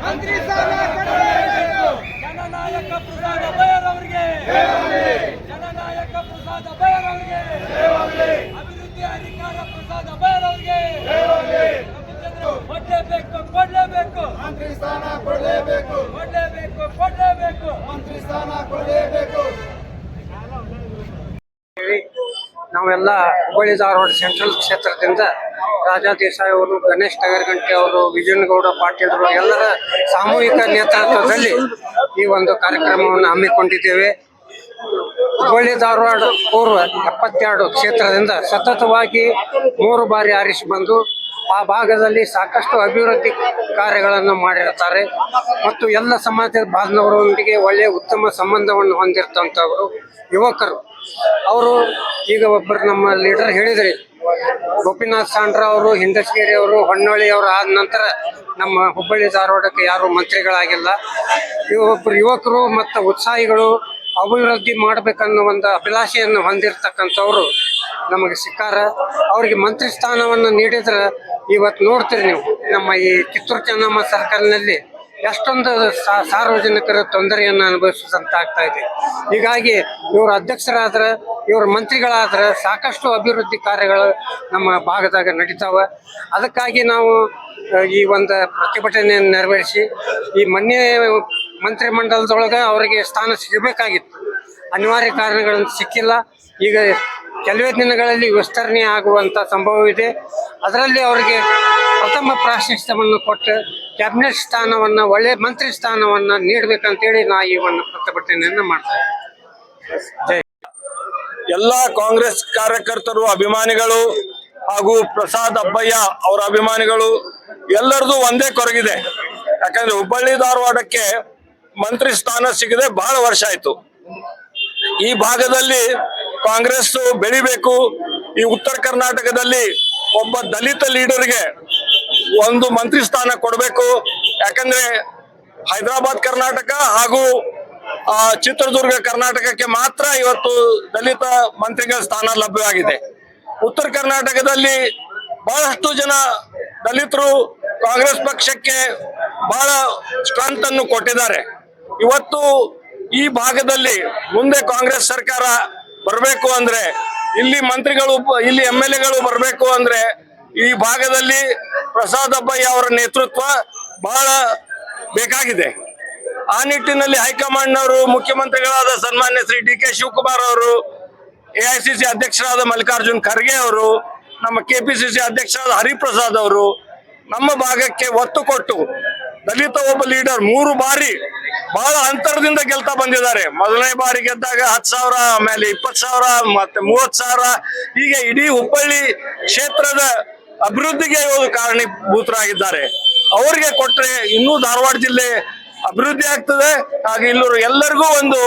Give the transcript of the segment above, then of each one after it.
ಮಂತ್ರಿ ಸ್ಥಾನ ಕೊಡಲೇಬೇಕು. ಜನನಾಯಕ ಪ್ರಸಾದ್ ಅಭಯರವರಿಗೆ, ಜನನಾಯಕ ಪ್ರಸಾದ್ ಅಭಯರವರಿಗೆ, ಅಭಿವೃದ್ಧಿ ಅಧಿಕಾರ ಪ್ರಸಾದ್ ಅಭಯರವರಿಗೆ ಕೊಡಲೇಬೇಕು, ಕೊಡಲೇಬೇಕು. ಮಂತ್ರಿ ಸ್ಥಾನ ಕೊಡಲೇಬೇಕು, ಕೊಡಲೇಬೇಕು, ಕೊಡಲೇಬೇಕು. ಮಂತ್ರಿ ಸ್ಥಾನ ಕೊಡಲೇಬೇಕು. ನಾವೆಲ್ಲ ಹುಬ್ಬಳ್ಳಿ ಧಾರವಾಡ ಸೆಂಟ್ರಲ್ ಕ್ಷೇತ್ರದಿಂದ ರಾಜಾ ದೇಸಾಯಿ ಅವರು, ಗಣೇಶ್ ಟಗರ್ಗಂಟೆ ಅವರು, ವಿಜಯನಗೌಡ ಪಾಟೀಲರು ಎಲ್ಲರ ಸಾಮೂಹಿಕ ನೇತೃತ್ವದಲ್ಲಿ ಈ ಒಂದು ಕಾರ್ಯಕ್ರಮವನ್ನು ಹಮ್ಮಿಕೊಂಡಿದ್ದೇವೆ. ಹುಬ್ಬಳ್ಳಿ ಧಾರವಾಡ ಪೂರ್ವ 72 ಕ್ಷೇತ್ರದಿಂದ ಸತತವಾಗಿ 3 ಬಾರಿ ಆರಿಸಿ ಬಂದು ಆ ಭಾಗದಲ್ಲಿ ಸಾಕಷ್ಟು ಅಭಿವೃದ್ಧಿ ಕಾರ್ಯಗಳನ್ನು ಮಾಡಿರ್ತಾರೆ ಮತ್ತು ಎಲ್ಲ ಸಮಾಜದ ಬಾಂಧವರೊಂದಿಗೆ ಒಳ್ಳೆಯ ಉತ್ತಮ ಸಂಬಂಧವನ್ನು ಹೊಂದಿರ್ತಂಥವರು ಯುವಕರು. ಅವರು ಈಗ ಒಬ್ಬರು ನಮ್ಮ ಲೀಡರ್ ಹೇಳಿದ್ರಿ, ಗೋಪಿನಾಥ್ ಸಾಂಡ್ರ ಅವರು, ಹಿಂಡಸ್ಗೇರಿ ಅವರು, ಹೊನ್ನಳ್ಳಿ ಅವರು ಆದ ನಂತರ ನಮ್ಮ ಹುಬ್ಬಳ್ಳಿ ಧಾರವಾಡಕ್ಕೆ ಯಾರು ಮಂತ್ರಿಗಳಾಗಿಲ್ಲ. ಒಬ್ಬರು ಯುವಕರು ಮತ್ತು ಉತ್ಸಾಹಿಗಳು ಅಭಿವೃದ್ಧಿ ಮಾಡಬೇಕನ್ನೋ ಒಂದು ಅಭಿಲಾಷೆಯನ್ನು ಹೊಂದಿರತಕ್ಕಂಥವ್ರು ನಮಗೆ ಸಿಕ್ಕಾರ. ಅವರಿಗೆ ಮಂತ್ರಿ ಸ್ಥಾನವನ್ನು ನೀಡಿದ್ರೆ ಇವತ್ತು ನೋಡ್ತೀರಿ ನೀವು, ನಮ್ಮ ಈ ಕಿತ್ತೂರು ಚೆನ್ನಮ್ಮ ಸರ್ಕಲ್ನಲ್ಲಿ ಎಷ್ಟೊಂದು ಸಾರ್ವಜನಿಕರ ತೊಂದರೆಯನ್ನು ಅನುಭವಿಸಿದಂತಾಗ್ತಾ ಇದೆ. ಹೀಗಾಗಿ ಇವರು ಅಧ್ಯಕ್ಷರಾದ್ರೆ, ಇವರು ಮಂತ್ರಿಗಳಾದ್ರೆ ಸಾಕಷ್ಟು ಅಭಿವೃದ್ಧಿ ಕಾರ್ಯಗಳು ನಮ್ಮ ಭಾಗದಾಗ ನಡೀತಾವೆ. ಅದಕ್ಕಾಗಿ ನಾವು ಈ ಒಂದು ಪ್ರತಿಭಟನೆಯನ್ನು ನೆರವೇರಿಸಿ ಈ ಮೊನ್ನೆ ಮಂತ್ರಿಮಂಡಲದೊಳಗೆ ಅವರಿಗೆ ಸ್ಥಾನ ಸಿಗಬೇಕಾಗಿತ್ತು. ಅನಿವಾರ್ಯ ಕಾರಣಗಳನ್ನು ಸಿಕ್ಕಿಲ್ಲ. ಈಗ ಕೆಲವೇ ದಿನಗಳಲ್ಲಿ ವಿಸ್ತರಣೆ ಆಗುವಂಥ ಸಂಭವವಿದೆ. ಅದರಲ್ಲಿ ಅವರಿಗೆ ಪ್ರಥಮ ಪ್ರಾಶಸ್ತ್ಯವನ್ನು ಕೊಟ್ಟು ಕ್ಯಾಬಿನೆಟ್ ಸ್ಥಾನವನ್ನು, ಒಳ್ಳೆಯ ಮಂತ್ರಿ ಸ್ಥಾನವನ್ನು ನೀಡಬೇಕಂತೇಳಿ ನಾ ಈ ಒಂದು ಪ್ರತಿಭಟನೆಯನ್ನು ಮಾಡ್ತೇವೆ. ಜೈ. ಎಲ್ಲ ಕಾಂಗ್ರೆಸ್ ಕಾರ್ಯಕರ್ತರು, ಅಭಿಮಾನಿಗಳು ಹಾಗೂ ಪ್ರಸಾದ್ ಅಬ್ಬಯ್ಯ ಅವರ ಅಭಿಮಾನಿಗಳು ಎಲ್ಲರದು ಒಂದೇ ಕೊರಗಿದೆ. ಯಾಕಂದ್ರೆ ಹುಬ್ಬಳ್ಳಿ ಧಾರವಾಡಕ್ಕೆ ಮಂತ್ರಿ ಸ್ಥಾನ ಸಿಗದೆ ಬಹಳ ವರ್ಷ ಆಯ್ತು. ಈ ಭಾಗದಲ್ಲಿ ಕಾಂಗ್ರೆಸ್ ಬೆಳಿಬೇಕು. ಈ ಉತ್ತರ ಕರ್ನಾಟಕದಲ್ಲಿ ಒಬ್ಬ ದಲಿತ ಲೀಡರ್ಗೆ ಒಂದು ಮಂತ್ರಿ ಸ್ಥಾನ ಕೊಡಬೇಕು. ಯಾಕಂದ್ರೆ ಹೈದರಾಬಾದ್ ಕರ್ನಾಟಕ ಹಾಗೂ ಚಿತ್ರದುರ್ಗ ಕರ್ನಾಟಕಕ್ಕೆ ಮಾತ್ರ ಇವತ್ತು ದಲಿತ ಮಂತ್ರಿಗಳ ಸ್ಥಾನ ಲಭ್ಯವಾಗಿದೆ. ಉತ್ತರ ಕರ್ನಾಟಕದಲ್ಲಿ ಬಹಳಷ್ಟು ಜನ ದಲಿತರು ಕಾಂಗ್ರೆಸ್ ಪಕ್ಷಕ್ಕೆ ಬಹಳ ಸ್ಟ್ರೆಂತ್ ಅನ್ನು ಕೊಟ್ಟಿದ್ದಾರೆ. ಇವತ್ತು ಈ ಭಾಗದಲ್ಲಿ ಮುಂದೆ ಕಾಂಗ್ರೆಸ್ ಸರ್ಕಾರ ಬರಬೇಕು ಅಂದ್ರೆ, ಇಲ್ಲಿ ಮಂತ್ರಿಗಳು, ಇಲ್ಲಿ MLAಗಳು ಬರಬೇಕು ಅಂದ್ರೆ ಈ ಭಾಗದಲ್ಲಿ ಪ್ರಸಾದ್ ಅಬ್ಬಯ್ಯ ಅವರ ನೇತೃತ್ವ ಬಹಳ ಬೇಕಾಗಿದೆ. ಆ ನಿಟ್ಟಿನಲ್ಲಿ ಹೈಕಮಾಂಡ್ನವರು, ಮುಖ್ಯಮಂತ್ರಿಗಳಾದ ಸನ್ಮಾನ್ಯ ಶ್ರೀ DK ಶಿವಕುಮಾರ್ ಅವರು, AICC ಅಧ್ಯಕ್ಷರಾದ ಮಲ್ಲಿಕಾರ್ಜುನ್ ಖರ್ಗೆ ಅವರು, ನಮ್ಮ KPCC ಅಧ್ಯಕ್ಷರಾದ ಹರಿಪ್ರಸಾದ್ ಅವರು ನಮ್ಮ ಭಾಗಕ್ಕೆ ಒತ್ತು ಕೊಟ್ಟು ದಲಿತ ಒಬ್ಬ ಲೀಡರ್ 3 ಬಾರಿ ಬಹಳ ಅಂತರದಿಂದ ಗೆಲ್ತಾ ಬಂದಿದ್ದಾರೆ. ಮೊದಲನೇ ಬಾರಿ ಗೆದ್ದಾಗ 10,000, ಆಮೇಲೆ 20,000, ಮತ್ತೆ 30,000. ಹೀಗೆ ಇಡೀ ಹುಬ್ಬಳ್ಳಿ ಕ್ಷೇತ್ರದ ಅಭಿವೃದ್ಧಿಗೆ ಕಾರಣೀಭೂತರಾಗಿದ್ದಾರೆ. ಅವರಿಗೆ ಕೊಟ್ರೆ ಇನ್ನೂ ಧಾರವಾಡ ಜಿಲ್ಲೆ ಅಭಿವೃದ್ಧಿ ಆಗ್ತದೆ. ಹಾಗೆ ಇಲ್ಲರೂ ಎಲ್ಲರಿಗೂ ಒಂದು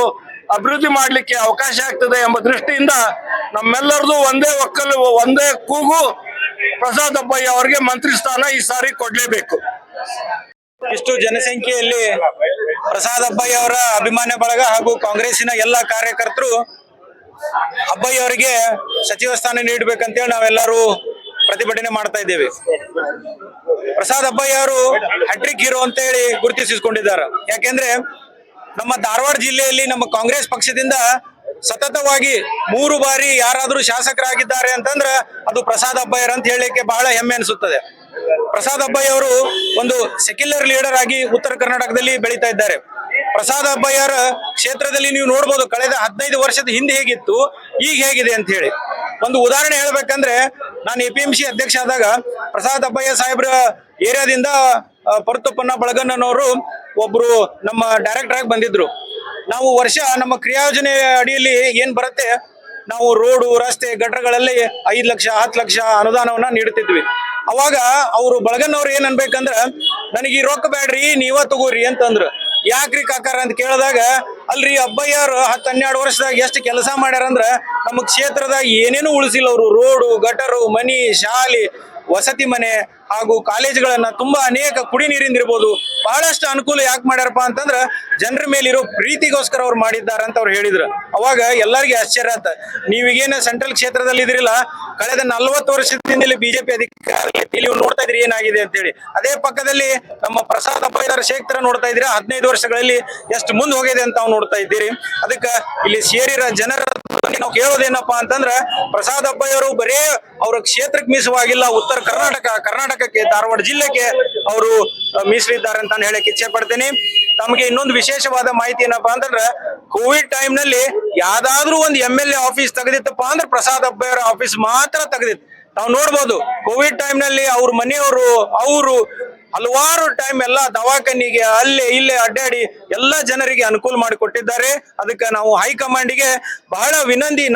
ಅಭಿವೃದ್ಧಿ ಮಾಡ್ಲಿಕ್ಕೆ ಅವಕಾಶ ಆಗ್ತದೆ ಎಂಬ ದೃಷ್ಟಿಯಿಂದ ನಮ್ಮೆಲ್ಲರದು ಒಂದೇ ಒಕ್ಕಲು, ಒಂದೇ ಕೂಗು, ಪ್ರಸಾದ್ ಅಬ್ಬಯ್ಯ ಅವರಿಗೆ ಮಂತ್ರಿ ಸ್ಥಾನ ಈ ಸಾರಿ ಕೊಡ್ಲೇಬೇಕು. ಇಷ್ಟು ಜನಸಂಖ್ಯೆಯಲ್ಲಿ ಪ್ರಸಾದ್ ಅಬ್ಬಯ್ಯ ಅವರ ಅಭಿಮಾನ ಬಳಗ ಹಾಗೂ ಕಾಂಗ್ರೆಸ್ಸಿನ ಎಲ್ಲ ಕಾರ್ಯಕರ್ತರು ಅಬ್ಬಯ್ಯ ಅವರಿಗೆ ಸಚಿವ ಸ್ಥಾನ ನೀಡಬೇಕಂತೇಳಿ ನಾವೆಲ್ಲರೂ ಪ್ರತಿಭಟನೆ ಮಾಡ್ತಾ ಇದ್ದೇವೆ. ಪ್ರಸಾದ್ ಅಬ್ಬಯ್ಯ ಅವರು ಹ್ಯಾಟ್ರಿಕ್ ಹೀರೋ ಅಂತ ಹೇಳಿ ಗುರುತಿಸಿಕೊಂಡಿದ್ದಾರೆ. ಯಾಕೆಂದ್ರೆ ನಮ್ಮ ಧಾರವಾಡ ಜಿಲ್ಲೆಯಲ್ಲಿ ನಮ್ಮ ಕಾಂಗ್ರೆಸ್ ಪಕ್ಷದಿಂದ ಸತತವಾಗಿ 3 ಬಾರಿ ಯಾರಾದ್ರೂ ಶಾಸಕರಾಗಿದ್ದಾರೆ ಅಂತಂದ್ರೆ ಅದು ಪ್ರಸಾದ್ ಅಬ್ಬಯ್ಯರ್ ಅಂತ ಹೇಳಲಿಕ್ಕೆ ಬಹಳ ಹೆಮ್ಮೆ ಅನಿಸುತ್ತದೆ. ಪ್ರಸಾದ್ ಅಬ್ಬಯ್ಯ ಅವರು ಒಂದು ಸೆಕ್ಯುಲರ್ ಲೀಡರ್ ಆಗಿ ಉತ್ತರ ಕರ್ನಾಟಕದಲ್ಲಿ ಬೆಳೀತಾ ಇದ್ದಾರೆ. ಪ್ರಸಾದ್ ಅಬ್ಬಯ್ಯರ ಕ್ಷೇತ್ರದಲ್ಲಿ ನೀವು ನೋಡ್ಬೋದು, ಕಳೆದ 15 ವರ್ಷದ ಹಿಂದೆ ಹೇಗಿತ್ತು, ಈಗ ಹೇಗಿದೆ ಅಂತ ಹೇಳಿ. ಒಂದು ಉದಾಹರಣೆ ಹೇಳ್ಬೇಕಂದ್ರೆ, ನಾನು APMC ಅಧ್ಯಕ್ಷ ಆದಾಗ ಪ್ರಸಾದ್ ಅಬ್ಬಯ್ಯ ಸಾಹೇಬ್ರ ಏರಿಯಾದಿಂದ ಪರ್ತಪ್ಪನ ಬಳಗಣ್ಣನವರು ಒಬ್ರು ನಮ್ಮ ಡೈರೆಕ್ಟರ್ ಆಗಿ ಬಂದಿದ್ರು. ನಾವು ವರ್ಷ ನಮ್ಮ ಕ್ರಿಯಾಯೋಜನೆ ಅಡಿಯಲ್ಲಿ ಏನ್ ಬರುತ್ತೆ, ನಾವು ರೋಡು, ರಸ್ತೆ, ಗಟ್ಟರಗಳಲ್ಲಿ 5 ಲಕ್ಷ 10 ಲಕ್ಷ ಅನುದಾನವನ್ನ ನೀಡುತ್ತಿದ್ವಿ. ಅವಾಗ ಅವರು ಬಳಗನ್ನವ್ರು ಏನ್ ಅನ್ಬೇಕಂದ್ರ, ನನಗೆ ಈ ರೊಕ್ಕ ಬ್ಯಾಡ್ರಿ, ನೀವ ತಗೋರಿ ಅಂತಂದ್ರು. ಯಾಕ್ರಿ ಕಾಕಾರ ಅಂತ ಕೇಳಿದಾಗ, ಅಲ್ರಿ ಅಬ್ಬಯ್ಯರು 10-12 ವರ್ಷದಾಗ ಎಷ್ಟು ಕೆಲಸ ಮಾಡ್ಯಾರಂದ್ರ ನಮ್ಮ ಕ್ಷೇತ್ರದಾಗ ಏನೇನು ಉಳಿಸಿಲ್ಲ ಅವರು. ರೋಡು, ಗಟರು, ಮನಿ, ಶಾಲೆ, ವಸತಿ ಮನೆ ಹಾಗೂ ಕಾಲೇಜುಗಳನ್ನ ತುಂಬಾ ಅನೇಕ ಕುಡಿ ನೀರಿಂದಿರ್ಬೋದು ಬಹಳಷ್ಟು ಅನುಕೂಲ ಯಾಕೆ ಮಾಡ್ಯಾರಪ್ಪ ಅಂತಂದ್ರ ಜನರ ಮೇಲಿರೋ ಪ್ರೀತಿಗೋಸ್ಕರ ಅವ್ರು ಮಾಡಿದ್ದಾರೆ ಅಂತ ಅವ್ರು ಹೇಳಿದ್ರು. ಅವಾಗ ಎಲ್ಲರಿಗೆ ಆಶ್ಚರ್ಯ ಆತ, ನೀವೀಗೇನು ಸೆಂಟ್ರಲ್ ಕ್ಷೇತ್ರದಲ್ಲಿ ಇದ್ರಿಲ್ಲ, ಕಳೆದ 40 ವರ್ಷದಿಂದ ಇಲ್ಲಿ ಬಿಜೆಪಿ ಅಧಿಕಾರ ಇಲ್ಲಿ ನೋಡ್ತಾ ಇದ್ರಿ ಏನಾಗಿದೆ ಅಂತ ಹೇಳಿ. ಅದೇ ಪಕ್ಕದಲ್ಲಿ ನಮ್ಮ ಪ್ರಸಾದ್ ಅಬ್ಬಯ್ಯರ ಕ್ಷೇತ್ರ ನೋಡ್ತಾ ಇದ್ದೀರಾ, 15 ವರ್ಷಗಳಲ್ಲಿ ಎಷ್ಟು ಮುಂದೆ ಹೋಗಿದೆ ಅಂತ ನಾವು ನೋಡ್ತಾ ಇದ್ದೀರಿ. ಅದಕ್ಕೆ ಇಲ್ಲಿ ಸೇರಿರೋ ಜನರ ನಾವು ಕೇಳೋದೇನಪ್ಪಾ ಅಂತಂದ್ರ, ಪ್ರಸಾದ್ ಅಬ್ಬಯ್ಯವರು ಬರೇ ಅವರ ಕ್ಷೇತ್ರಕ್ಕೆ ಮೀಸವಾಗಿಲ್ಲ, ಉತ್ತರ ಕರ್ನಾಟಕಕ್ಕೆ ಧಾರವಾಡ ಜಿಲ್ಲೆಗೆ ಅವರು ಮೀಸಲಿದ್ದಾರೆ ಅಂತ ಹೇಳಕ್ ಇಚ್ಛೆ ಪಡ್ತೇನೆ. ತಮಗೆ ಇನ್ನೊಂದು ವಿಶೇಷವಾದ ಮಾಹಿತಿ ಏನಪ್ಪಾ ಅಂತಂದ್ರೆ, ಕೋವಿಡ್ ಟೈಮ್ ನಲ್ಲಿ ಯಾವ್ದಾದ್ರು ಒಂದು MLA ಆಫೀಸ್ ತೆಗೆದಿತ್ತಪ್ಪ ಅಂದ್ರೆ ಪ್ರಸಾದ್ ಅಬ್ಬಯ್ಯರ ಆಫೀಸ್ ಮಾತ್ರ ತೆಗೆದಿತ್ತು. ನಾವು ನೋಡ್ಬೋದು ಕೋವಿಡ್ ಟೈಮ್ ನಲ್ಲಿ ಅವ್ರ ಮನೆಯವರು ಅವರು ಹಲವಾರು ಟೈಮ್ ಎಲ್ಲ ದವಾಖಾನಿಗೆ ಅಲ್ಲೇ ಇಲ್ಲೇ ಅಡ್ಡಾಡಿ ಎಲ್ಲ ಜನರಿಗೆ ಅನುಕೂಲ ಮಾಡಿಕೊಟ್ಟಿದ್ದಾರೆ. ಅದಕ್ಕೆ ನಾವು ಹೈಕಮಾಂಡಿಗೆ ಬಹಳ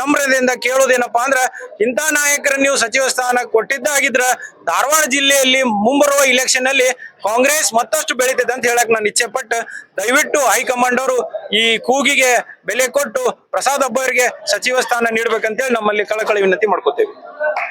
ನಮ್ರತೆಯಿಂದ ಕೇಳೋದೇನಪ್ಪಾ ಅಂದ್ರ, ಇಂಥ ನಾಯಕರ ನೀವು ಸಚಿವ ಸ್ಥಾನ ಕೊಟ್ಟಿದ್ದಾಗಿದ್ರ ಧಾರವಾಡ ಜಿಲ್ಲೆಯಲ್ಲಿ ಮುಂಬರುವ ಇಲೆಕ್ಷನ್ ನಲ್ಲಿ ಕಾಂಗ್ರೆಸ್ ಮತ್ತಷ್ಟು ಬೆಳೀತದೆ ಅಂತ ಹೇಳಕ್ ನಾನು ಇಚ್ಛೆ ಪಟ್ಟು, ದಯವಿಟ್ಟು ಹೈಕಮಾಂಡ್ ಅವರು ಈ ಕೂಗಿಗೆ ಬೆಲೆ ಕೊಟ್ಟು ಪ್ರಸಾದ್ ಅಬ್ಬಯ್ಯರಿಗೆ ಸಚಿವ ಸ್ಥಾನ ನೀಡ್ಬೇಕಂತೇಳಿ ನಮ್ಮಲ್ಲಿ ಕಳಕಳಿ ವಿನಂತಿ ಮಾಡ್ಕೋತೇವೆ.